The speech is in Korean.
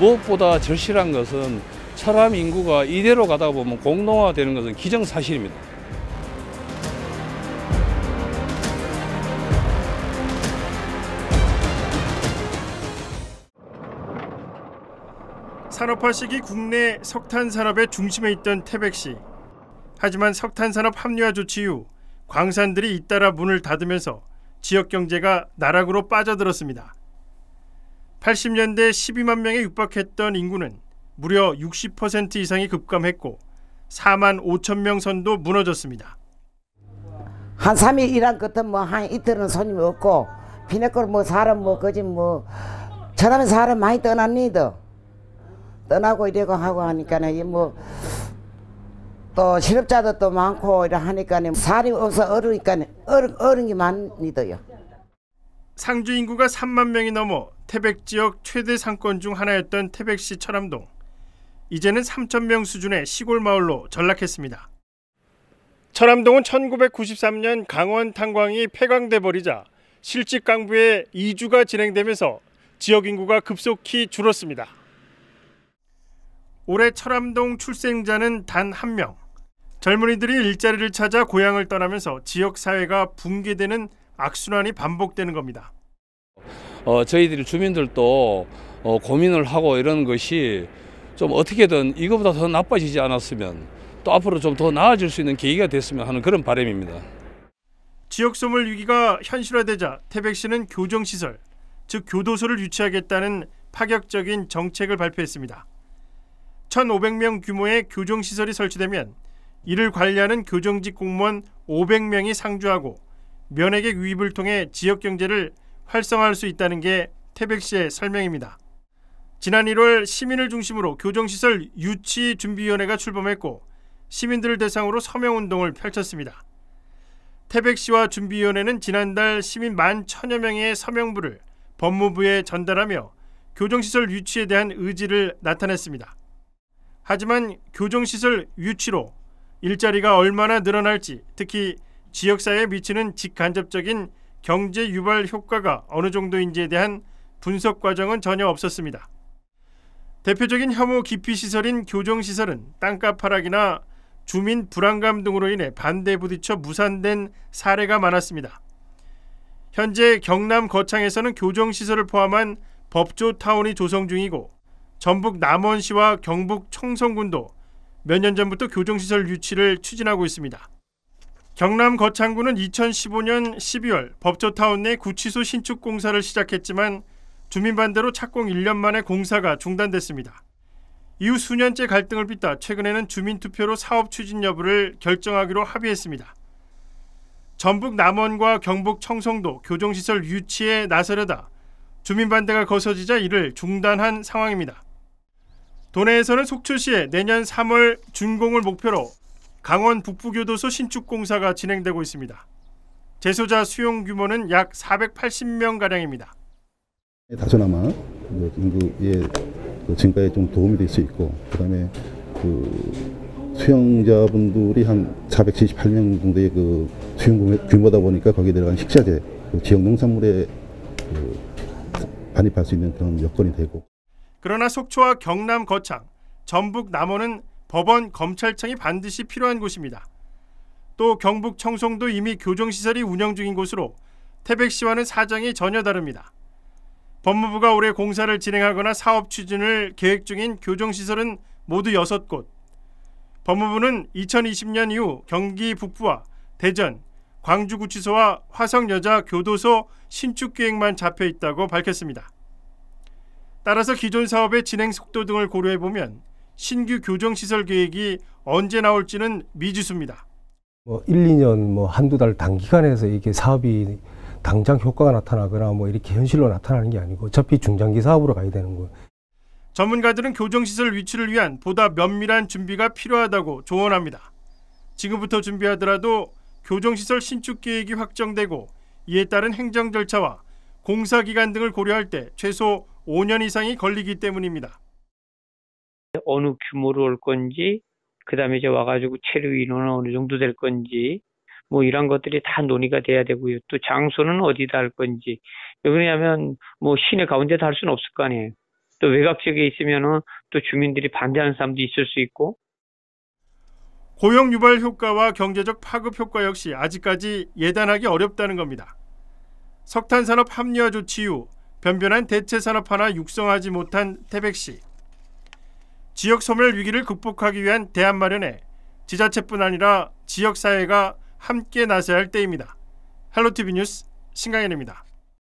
무엇보다 절실한 것은 철암 인구가 이대로 가다 보면 공동화되는 것은 기정사실입니다. 산업화 시기 국내 석탄 산업의 중심에 있던 태백시. 하지만 석탄 산업 합리화 조치 이후 광산들이 잇따라 문을 닫으면서 지역 경제가 나락으로 빠져들었습니다. 80년대 12만 명에 육박했던 인구는 무려 60% 이상이 급감했고 4만 5천 명 선도 무너졌습니다. 한 3일 일한 것은 뭐 한 이틀은 손님이 없고 비내걸 뭐 사람 뭐 거짓 뭐 저라면 사람 많이 떠났니도 떠나고 이래고 하고 하니까는 뭐 또 실업자도 또 많고 이래 하니까는 사람이 없어 어려운 게 많니도요. 상주 인구가 3만 명이 넘어 태백 지역 최대 상권 중 하나였던 태백시 철암동. 이제는 3천 명 수준의 시골 마을로 전락했습니다. 철암동은 1993년 강원 탄광이 폐광돼 버리자 실직 강부의 이주가 진행되면서 지역 인구가 급속히 줄었습니다. 올해 철암동 출생자는 단 1명. 젊은이들이 일자리를 찾아 고향을 떠나면서 지역 사회가 붕괴되는 악순환이 반복되는 겁니다. 저희들이 주민들도 고민을 하고 이런 것이 좀 어떻게든 이거보다 더 나빠지지 않았으면 또 앞으로 좀 더 나아질 수 있는 계기가 됐으면 하는 그런 바람입니다. 지역 소멸 위기가 현실화되자 태백시는 교정시설, 즉 교도소를 유치하겠다는 파격적인 정책을 발표했습니다. 1,500명 규모의 교정시설이 설치되면 이를 관리하는 교정직 공무원 500명이 상주하고 면회객 유입을 통해 지역 경제를 활성화할 수 있다는 게 태백시의 설명입니다. 지난 1월 시민을 중심으로 교정시설 유치준비위원회가 출범했고 시민들을 대상으로 서명운동을 펼쳤습니다. 태백시와 준비위원회는 지난달 시민 11,000여 명의 서명부를 법무부에 전달하며 교정시설 유치에 대한 의지를 나타냈습니다. 하지만 교정시설 유치로 일자리가 얼마나 늘어날지, 특히 지역사회에 미치는 직간접적인 경제 유발 효과가 어느 정도인지에 대한 분석 과정은 전혀 없었습니다. 대표적인 혐오 기피 시설인 교정시설은 땅값 하락이나 주민 불안감 등으로 인해 반대에 부딪혀 무산된 사례가 많았습니다. 현재 경남 거창에서는 교정시설을 포함한 법조타운이 조성 중이고 전북 남원시와 경북 청송군도 몇 년 전부터 교정시설 유치를 추진하고 있습니다. 경남 거창군은 2015년 12월 법조타운 내 구치소 신축 공사를 시작했지만 주민 반대로 착공 1년 만에 공사가 중단됐습니다. 이후 수년째 갈등을 빚다 최근에는 주민투표로 사업 추진 여부를 결정하기로 합의했습니다. 전북 남원과 경북 청송도 교정시설 유치에 나서려다 주민 반대가 거세지자 이를 중단한 상황입니다. 도내에서는 속초시에 내년 3월 준공을 목표로 강원 북부교도소 신축 공사가 진행되고 있습니다. 재소자 수용 규모는 약 480명가량입니다. 다소나마 인구의 증가에 좀 도움이 될 수 있고, 그다음에 수용자분들이 한 478명 정도의 수용 규모다 보니까 거기에 들어간 식자재, 지역 농산물에 반입할 수 있는 그런 여건이 되고. 그러나 속초와 경남 거창, 전북 남원은 법원, 검찰청이 반드시 필요한 곳입니다. 또 경북 청송도 이미 교정시설이 운영 중인 곳으로 태백시와는 사정이 전혀 다릅니다. 법무부가 올해 공사를 진행하거나 사업 추진을 계획 중인 교정시설은 모두 6곳. 법무부는 2020년 이후 경기 북부와 대전, 광주구치소와 화성여자교도소 신축 계획만 잡혀 있다고 밝혔습니다. 따라서 기존 사업의 진행 속도 등을 고려해보면 신규 교정시설 계획이 언제 나올지는 미지수입니다. 1, 2년 한두 달 단기간에서 이게 사업이 당장 효과가 나타나거나 이렇게 현실로 나타나는 게 아니고 어차피 중장기 사업으로 가야 되는 거예요. 전문가들은 교정시설 위치를 위한 보다 면밀한 준비가 필요하다고 조언합니다. 지금부터 준비하더라도 교정시설 신축 계획이 확정되고 이에 따른 행정 절차와 공사 기간 등을 고려할 때 최소 5년 이상이 걸리기 때문입니다. 어느 규모로 올 건지, 그 다음에 이제 와가지고 체류 인원은 어느 정도 될 건지, 이런 것들이 다 논의가 돼야 되고요. 또 장소는 어디다 할 건지. 왜냐하면 시내 가운데다 할 수는 없을 거 아니에요. 또 외곽 지역에 있으면은 또 주민들이 반대하는 사람도 있을 수 있고. 고용 유발 효과와 경제적 파급 효과 역시 아직까지 예단하기 어렵다는 겁니다. 석탄 산업 합리화 조치 이후 변변한 대체 산업 하나 육성하지 못한 태백시. 지역 소멸 위기를 극복하기 위한 대안 마련에 지자체뿐 아니라 지역 사회가 함께 나서야 할 때입니다. 헬로티비 뉴스 신강현입니다.